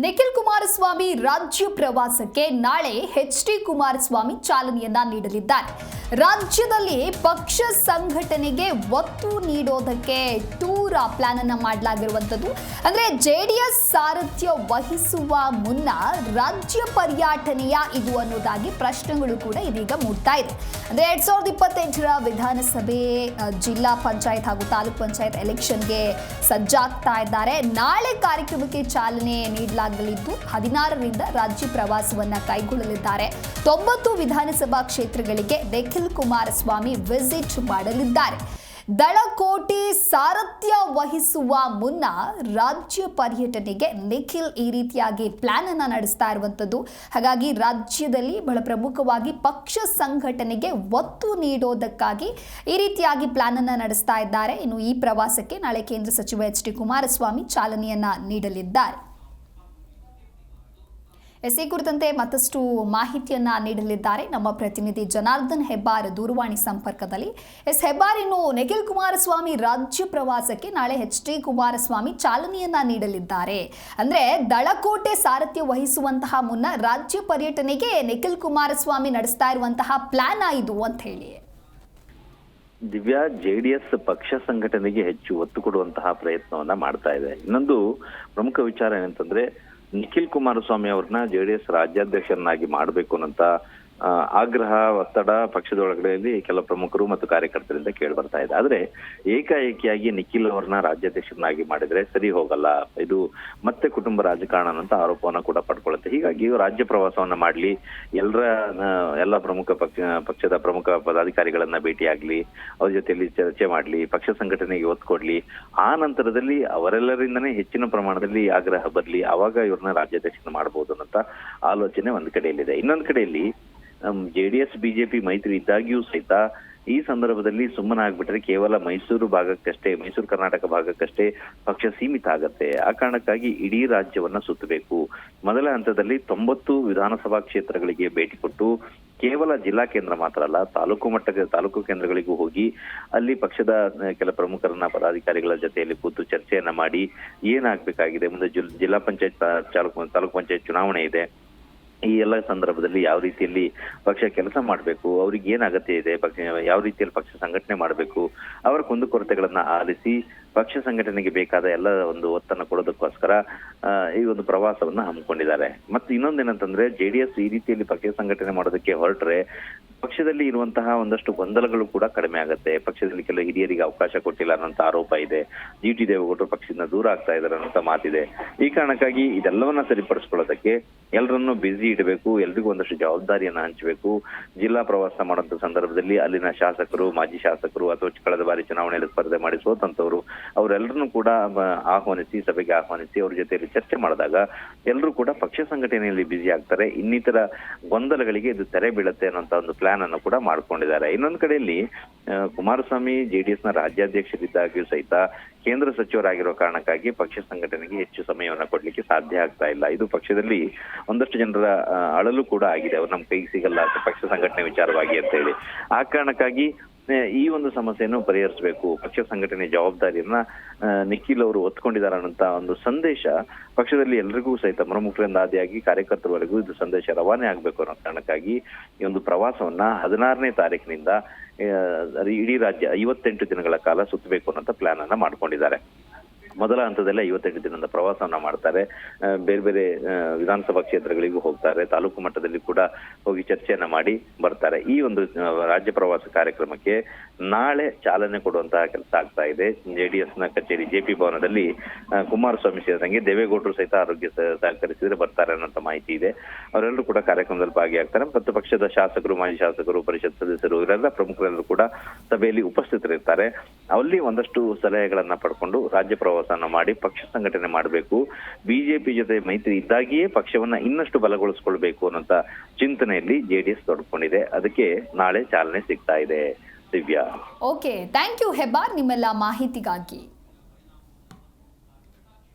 ನಿಖಿಲ್ ಕುಮಾರಸ್ವಾಮಿ ರಾಜ್ಯ ಪ್ರವಾಸಕ್ಕೆ ನಾಳೆ ಎಚ್.ಡಿ. ಕುಮಾರಸ್ವಾಮಿ ಚಾಲನೆಯನ್ನ ನೀಡಲಿದ್ದಾರೆ. ರಾಜ್ಯದಲ್ಲಿ ಪಕ್ಷ ಸಂಘಟನೆಗೆ ಒತ್ತು ನೀಡೋದಕ್ಕೆ ಟೂರ್ ಪ್ಲಾನ್ ಅನ್ನ ಮಾಡಲಾಗಿರುವಂತದ್ದು. ಅಂದ್ರೆ ಜೆಡಿಎಸ್ ಸಾರಥ್ಯ ವಹಿಸುವ ಮುನ್ನ ರಾಜ್ಯ ಪರ್ಯಟನೆಯ ಇದು ಅನ್ನೋದಾಗಿ ಪ್ರಶ್ನೆಗಳು ಕೂಡ ಇದೀಗ ಮೂಡ್ತಾ ಇದೆ. ಅಂದ್ರೆ 2028ರ ವಿಧಾನಸಭೆ, ಜಿಲ್ಲಾ ಪಂಚಾಯತ್ ಹಾಗೂ ತಾಲೂಕ್ ಪಂಚಾಯತ್ ಎಲೆಕ್ಷನ್ಗೆ ಸಜ್ಜಾಗ್ತಾ ಇದ್ದಾರೆ. ನಾಳೆ ಕಾರ್ಯಕ್ರಮಕ್ಕೆ ಚಾಲನೆ ನೀಡಲಾಗಲಿದ್ದು 16ರಿಂದ ರಾಜ್ಯ ಪ್ರವಾಸವನ್ನ ಕೈಗೊಳ್ಳಲಿದ್ದಾರೆ. 90 ವಿಧಾನಸಭಾ ಕ್ಷೇತ್ರಗಳಿಗೆ ನಿಖಿಲ್ ಕುಮಾರಸ್ವಾಮಿ ವಿಸಿಟ್ ಮಾಡಲಿದ್ದಾರೆ. ದಳಕೋಟೆ ಸಾರಥ್ಯ ವಹಿಸುವ ಮುನ್ನ ರಾಜ್ಯ ಪರ್ಯಟನೆಗೆ ನಿಖಿಲ್ ಈ ರೀತಿಯಾಗಿ ಪ್ಲಾನ್ ಅನ್ನ ನಡೆಸ್ತಾ ಇರುವಂತದ್ದು. ಹಾಗಾಗಿ ರಾಜ್ಯದಲ್ಲಿ ಬಹಳ ಪ್ರಮುಖವಾಗಿ ಪಕ್ಷ ಸಂಘಟನೆಗೆ ಒತ್ತು ನೀಡೋದಕ್ಕಾಗಿ ಈ ರೀತಿಯಾಗಿ ಪ್ಲಾನ್ ಅನ್ನ ನಡೆಸ್ತಾ ಇದ್ದಾರೆ. ಇನ್ನು ಈ ಪ್ರವಾಸಕ್ಕೆ ನಾಳೆ ಕೇಂದ್ರ ಸಚಿವ ಎಚ್.ಡಿ. ಕುಮಾರಸ್ವಾಮಿ ಚಾಲನೆಯನ್ನ ನೀಡಲಿದ್ದಾರೆ. ಈ ಕುರಿತಂತೆ ಮತ್ತಷ್ಟು ಮಾಹಿತಿಯನ್ನ ನೀಡಲಿದ್ದಾರೆ ನಮ್ಮ ಪ್ರತಿನಿಧಿ ಜನಾರ್ದನ್ ಹೆಬ್ಬಾರ್ ದೂರವಾಣಿ ಸಂಪರ್ಕದಲ್ಲಿ. ಹೆಬ್ಬಾರ್, ಇನ್ನು ನಿಖಿಲ್ ಕುಮಾರಸ್ವಾಮಿ ರಾಜ್ಯ ಪ್ರವಾಸಕ್ಕೆ ನಾಳೆ ಎಚ್.ಡಿ. ಕುಮಾರಸ್ವಾಮಿ ಚಾಲನೆಯನ್ನ ನೀಡಲಿದ್ದಾರೆ. ಅಂದ್ರೆ ದಳಕೋಟೆ ಸಾರಥ್ಯ ವಹಿಸುವಂತಹ ಮುನ್ನ ರಾಜ್ಯ ಪರ್ಯಟನೆಗೆ ನಿಖಿಲ್ ಕುಮಾರಸ್ವಾಮಿ ನಡೆಸ್ತಾ ಇರುವಂತಹ ಪ್ಲಾನ್ ಇದು ಅಂತ ಹೇಳಿ. ದಿವ್ಯಾ, ಜೆಡಿಎಸ್ ಪಕ್ಷ ಸಂಘಟನೆಗೆ ಹೆಚ್ಚು ಒತ್ತು ಕೊಡುವಂತಹ ಪ್ರಯತ್ನವನ್ನ ಮಾಡ್ತಾ ಇದೆ. ಇನ್ನೊಂದು ಪ್ರಮುಖ ವಿಚಾರ ಏನಂತಂದ್ರೆ, ನಿಖಿಲ್ ಕುಮಾರಸ್ವಾಮಿ ಅವ್ರನ್ನ ಜೆಡಿಎಸ್ ರಾಜ್ಯಾಧ್ಯಕ್ಷರನ್ನಾಗಿ ಮಾಡಬೇಕು ಅನ್ನೋಂತ ಆಗ್ರಹ, ಒತ್ತಡ ಪಕ್ಷದೊಳಗಡೆಯಲ್ಲಿ ಕೆಲ ಪ್ರಮುಖರು ಮತ್ತು ಕಾರ್ಯಕರ್ತರಿಂದ ಕೇಳಿ ಬರ್ತಾ ಇದೆ. ಆದ್ರೆ ಏಕಾಏಕಿಯಾಗಿ ನಿಖಿಲ್ ಅವರನ್ನ ರಾಜ್ಯಾಧ್ಯಕ್ಷರನ್ನಾಗಿ ಮಾಡಿದ್ರೆ ಸರಿ ಹೋಗಲ್ಲ, ಇದು ಮತ್ತೆ ಕುಟುಂಬ ರಾಜಕಾರಣ ಅಂತ ಆರೋಪವನ್ನ ಕೂಡ ಪಡ್ಕೊಳ್ಳುತ್ತೆ. ಹೀಗಾಗಿ ರಾಜ್ಯ ಪ್ರವಾಸವನ್ನ ಮಾಡ್ಲಿ, ಎಲ್ಲ ಪ್ರಮುಖ ಪಕ್ಷದ ಪ್ರಮುಖ ಪದಾಧಿಕಾರಿಗಳನ್ನ ಭೇಟಿಯಾಗ್ಲಿ, ಅವ್ರ ಜೊತೆಯಲ್ಲಿ ಚರ್ಚೆ ಮಾಡ್ಲಿ, ಪಕ್ಷ ಸಂಘಟನೆಗೆ ಒತ್ತು ಕೊಡ್ಲಿ, ಆ ನಂತರದಲ್ಲಿ ಅವರೆಲ್ಲರಿಂದನೇ ಹೆಚ್ಚಿನ ಪ್ರಮಾಣದಲ್ಲಿ ಆಗ್ರಹ ಬರ್ಲಿ, ಅವಾಗ ಇವ್ರನ್ನ ರಾಜ್ಯಾಧ್ಯಕ್ಷನ ಮಾಡಬಹುದು ಅನ್ನೋ ಆಲೋಚನೆ ಒಂದ್ ಕಡೆಯಲ್ಲಿದೆ. ಇನ್ನೊಂದ್ ಕಡೆಯಲ್ಲಿ ಜೆಡಿಎಸ್ ಬಿಜೆಪಿ ಮೈತ್ರಿ ಇದ್ದಾಗಿಯೂ ಸಹಿತ ಈ ಸಂದರ್ಭದಲ್ಲಿ ಸುಮ್ಮನಾಗ್ಬಿಟ್ರೆ ಕೇವಲ ಮೈಸೂರು ಭಾಗಕ್ಕಷ್ಟೇ, ಮೈಸೂರು ಕರ್ನಾಟಕ ಭಾಗಕ್ಕಷ್ಟೇ ಪಕ್ಷ ಸೀಮಿತ ಆಗತ್ತೆ. ಆ ಕಾರಣಕ್ಕಾಗಿ ಇಡೀ ರಾಜ್ಯವನ್ನ ಸುತ್ತಬೇಕು. ಮೊದಲ ಹಂತದಲ್ಲಿ 90 ವಿಧಾನಸಭಾ ಕ್ಷೇತ್ರಗಳಿಗೆ ಭೇಟಿ ಕೊಟ್ಟು ಕೇವಲ ಜಿಲ್ಲಾ ಕೇಂದ್ರ ಮಾತ್ರ ಅಲ್ಲ, ತಾಲೂಕು ಕೇಂದ್ರಗಳಿಗೂ ಹೋಗಿ ಅಲ್ಲಿ ಪಕ್ಷದ ಕೆಲ ಪ್ರಮುಖರನ್ನ ಪದಾಧಿಕಾರಿಗಳ ಜೊತೆಯಲ್ಲಿ ಕೂತು ಚರ್ಚೆಯನ್ನ ಮಾಡಿ ಏನಾಗ್ಬೇಕಾಗಿದೆ, ಮುಂದೆ ಜಿಲ್ಲಾ ಪಂಚಾಯತ್ ತಾಲೂಕು ಪಂಚಾಯತ್ ಚುನಾವಣೆ ಇದೆ, ಈ ಎಲ್ಲ ಸಂದರ್ಭದಲ್ಲಿ ಯಾವ ರೀತಿಯಲ್ಲಿ ಪಕ್ಷ ಕೆಲಸ ಮಾಡಬೇಕು, ಅವ್ರಿಗೆ ಏನ್ ಅಗತ್ಯ ಇದೆ, ಪಕ್ಷ ಯಾವ ರೀತಿಯಲ್ಲಿ ಪಕ್ಷ ಸಂಘಟನೆ ಮಾಡಬೇಕು, ಅವರ ಕುಂದುಕೊರತೆಗಳನ್ನ ಆಲಿಸಿ ಪಕ್ಷ ಸಂಘಟನೆಗೆ ಬೇಕಾದ ಎಲ್ಲ ಒಂದು ಒತ್ತನ್ನು ಕೊಡೋದಕ್ಕೋಸ್ಕರ ಈ ಒಂದು ಪ್ರವಾಸವನ್ನ ಹಮ್ಮಿಕೊಂಡಿದ್ದಾರೆ. ಮತ್ತೆ ಇನ್ನೊಂದೇನಂತಂದ್ರೆ, ಜೆಡಿಎಸ್ ಈ ರೀತಿಯಲ್ಲಿ ಪಕ್ಷ ಸಂಘಟನೆ ಮಾಡೋದಕ್ಕೆ ಹೊರಟ್ರೆ ಪಕ್ಷದಲ್ಲಿ ಇರುವಂತಹ ಒಂದಷ್ಟು ಗೊಂದಲಗಳು ಕೂಡ ಕಡಿಮೆ ಆಗುತ್ತೆ. ಪಕ್ಷದಲ್ಲಿ ಕೆಲವು ಹಿರಿಯರಿಗೆ ಅವಕಾಶ ಕೊಟ್ಟಿಲ್ಲ ಅನ್ನೋಂತ ಆರೋಪ ಇದೆ. ಜಿ.ಟಿ. ದೇವೇಗೌಡರು ಪಕ್ಷದಿಂದ ದೂರ ಆಗ್ತಾ ಇದ್ದಾರೆ ಅನ್ನೋಂತ ಮಾತಿದೆ. ಈ ಕಾರಣಕ್ಕಾಗಿ ಇದೆಲ್ಲವನ್ನ ಸರಿಪಡಿಸ್ಕೊಳ್ಳೋದಕ್ಕೆ ಎಲ್ಲರನ್ನೂ ಬ್ಯುಸಿ ಇಡಬೇಕು, ಎಲ್ರಿಗೂ ಒಂದಷ್ಟು ಜವಾಬ್ದಾರಿಯನ್ನ ಹಂಚಬೇಕು. ಜಿಲ್ಲಾ ಪ್ರವಾಸ ಮಾಡುವಂತ ಸಂದರ್ಭದಲ್ಲಿ ಅಲ್ಲಿನ ಶಾಸಕರು, ಮಾಜಿ ಶಾಸಕರು ಅಥವಾ ಕಳೆದ ಬಾರಿ ಚುನಾವಣೆಯಲ್ಲಿ ಸ್ಪರ್ಧೆ ಮಾಡಿ ಸೋತಂತವ್ರು, ಅವರೆಲ್ಲರನ್ನೂ ಕೂಡ ಸಭೆಗೆ ಆಹ್ವಾನಿಸಿ ಅವ್ರ ಜೊತೆಯಲ್ಲಿ ಚರ್ಚೆ ಮಾಡಿದಾಗ ಎಲ್ಲರೂ ಕೂಡ ಪಕ್ಷ ಸಂಘಟನೆಯಲ್ಲಿ ಬ್ಯುಸಿ ಆಗ್ತಾರೆ. ಇನ್ನಿತರ ಗೊಂದಲಗಳಿಗೆ ಇದು ತೆರೆ ಬೀಳುತ್ತೆ ಅನ್ನೋಂತ ಒಂದು ಪ್ಲಾನ್ ಅನ್ನು ಕೂಡ ಮಾಡ್ಕೊಂಡಿದ್ದಾರೆ. ಇನ್ನೊಂದು ಕಡೆಯಲ್ಲಿ ಕುಮಾರಸ್ವಾಮಿ ಜೆಡಿಎಸ್ ನ ರಾಜ್ಯಾಧ್ಯಕ್ಷರಿದ್ದಾಗಿಯೂ ಸಹಿತ ಕೇಂದ್ರ ಸಚಿವರಾಗಿರೋ ಕಾರಣಕ್ಕಾಗಿ ಪಕ್ಷ ಸಂಘಟನೆಗೆ ಹೆಚ್ಚು ಸಮಯವನ್ನ ಕೊಡ್ಲಿಕ್ಕೆ ಸಾಧ್ಯ ಆಗ್ತಾ ಇಲ್ಲ. ಇದು ಪಕ್ಷದಲ್ಲಿ ಒಂದಷ್ಟು ಜನರ ಅಳಲು ಕೂಡ ಆಗಿದೆ, ಅವ್ರು ನಮ್ಮ ಕೈಗೆ ಸಿಗಲ್ಲ ಪಕ್ಷ ಸಂಘಟನೆ ವಿಚಾರವಾಗಿ ಅಂತ ಹೇಳಿ. ಆ ಕಾರಣಕ್ಕಾಗಿ ಈ ಒಂದು ಸಮಸ್ಯೆಯನ್ನು ಪರಿಹರಿಸಬೇಕು, ಪಕ್ಷ ಸಂಘಟನೆ ಜವಾಬ್ದಾರಿಯನ್ನ ನಿಖಿಲ್ ಅವರು ಒತ್ಕೊಂಡಿದ್ದಾರೆ ಅನ್ನೋಂತ ಒಂದು ಸಂದೇಶ ಪಕ್ಷದಲ್ಲಿ ಎಲ್ರಿಗೂ ಸಹಿತ ಪ್ರಮುಖರಿಂದ ಆದಿಯಾಗಿ ಕಾರ್ಯಕರ್ತರವರೆಗೂ ಇದು ಸಂದೇಶ ರವಾನೆ ಆಗ್ಬೇಕು ಅನ್ನೋ ಕಾರಣಕ್ಕಾಗಿ ಈ ಒಂದು ಪ್ರವಾಸವನ್ನ 16ನೇ ತಾರೀಕಿನಿಂದ ಇಡೀ ರಾಜ್ಯ 58 ದಿನಗಳ ಕಾಲ ಸುತ್ತಬೇಕು ಅನ್ನೋ ಪ್ಲಾನ್ ಅನ್ನ ಮಾಡ್ಕೊಂಡಿದ್ದಾರೆ. ಮೊದಲ ಹಂತದಲ್ಲೇ 58 ದಿನದ ಪ್ರವಾಸವನ್ನ ಮಾಡ್ತಾರೆ. ಬೇರೆ ಬೇರೆ ವಿಧಾನಸಭಾ ಕ್ಷೇತ್ರಗಳಿಗೂ ಹೋಗ್ತಾರೆ, ತಾಲೂಕು ಮಟ್ಟದಲ್ಲಿ ಕೂಡ ಹೋಗಿ ಚರ್ಚೆಯನ್ನ ಮಾಡಿ ಬರ್ತಾರೆ. ಈ ಒಂದು ರಾಜ್ಯ ಪ್ರವಾಸ ಕಾರ್ಯಕ್ರಮಕ್ಕೆ ನಾಳೆ ಚಾಲನೆ ಕೊಡುವಂತಹ ಕೆಲಸ ಆಗ್ತಾ ಇದೆ. ಜೆಡಿಎಸ್ ನ ಕಚೇರಿ ಜೆಪಿ ಭವನದಲ್ಲಿ ಕುಮಾರಸ್ವಾಮಿ ಸೇರಿದಂಗೆ ದೇವೇಗೌಡರು ಸಹಿತ ಆರೋಗ್ಯ ಸಹಕರಿಸಿದ್ರೆ ಬರ್ತಾರೆ ಅನ್ನೋ ಮಾಹಿತಿ ಇದೆ. ಅವರೆಲ್ಲರೂ ಕೂಡ ಕಾರ್ಯಕ್ರಮದಲ್ಲಿ ಭಾಗಿಯಾಗ್ತಾರೆ ಮತ್ತು ಪಕ್ಷದ ಶಾಸಕರು, ಮಾಜಿ ಶಾಸಕರು, ಪರಿಷತ್ ಸದಸ್ಯರು, ಇವರೆಲ್ಲ ಪ್ರಮುಖರೆಲ್ಲರೂ ಕೂಡ ಸಭೆಯಲ್ಲಿ ಉಪಸ್ಥಿತರಿರ್ತಾರೆ. ಅಲ್ಲಿ ಒಂದಷ್ಟು ಸಲಹೆಗಳನ್ನ ಪಡ್ಕೊಂಡು ರಾಜ್ಯ ಪ್ರವಾಸ ಮಾಡಿ ಪಕ್ಷ ಸಂಘಟನೆ ಮಾಡಬೇಕು, ಬಿಜೆಪಿ ಜೊತೆ ಮೈತ್ರಿ ಇದ್ದಾಗಿಯೇ ಪಕ್ಷವನ್ನ ಇನ್ನಷ್ಟು ಬಲಗೊಳಿಸಿಕೊಳ್ಬೇಕು ಅನ್ನೋಂತ ಚಿಂತನೆಯಲ್ಲಿ ಜೆಡಿಎಸ್ ತೊಡ್ಕೊಂಡಿದೆ. ಅದಕ್ಕೆ ನಾಳೆ ಚಾಲನೆ ಸಿಗ್ತಾ ಇದೆ. Divya, okay, thank you Hebbar ನಿಮ್ಮೆಲ್ಲ ಮಾಹಿತಿಗಾಗಿ.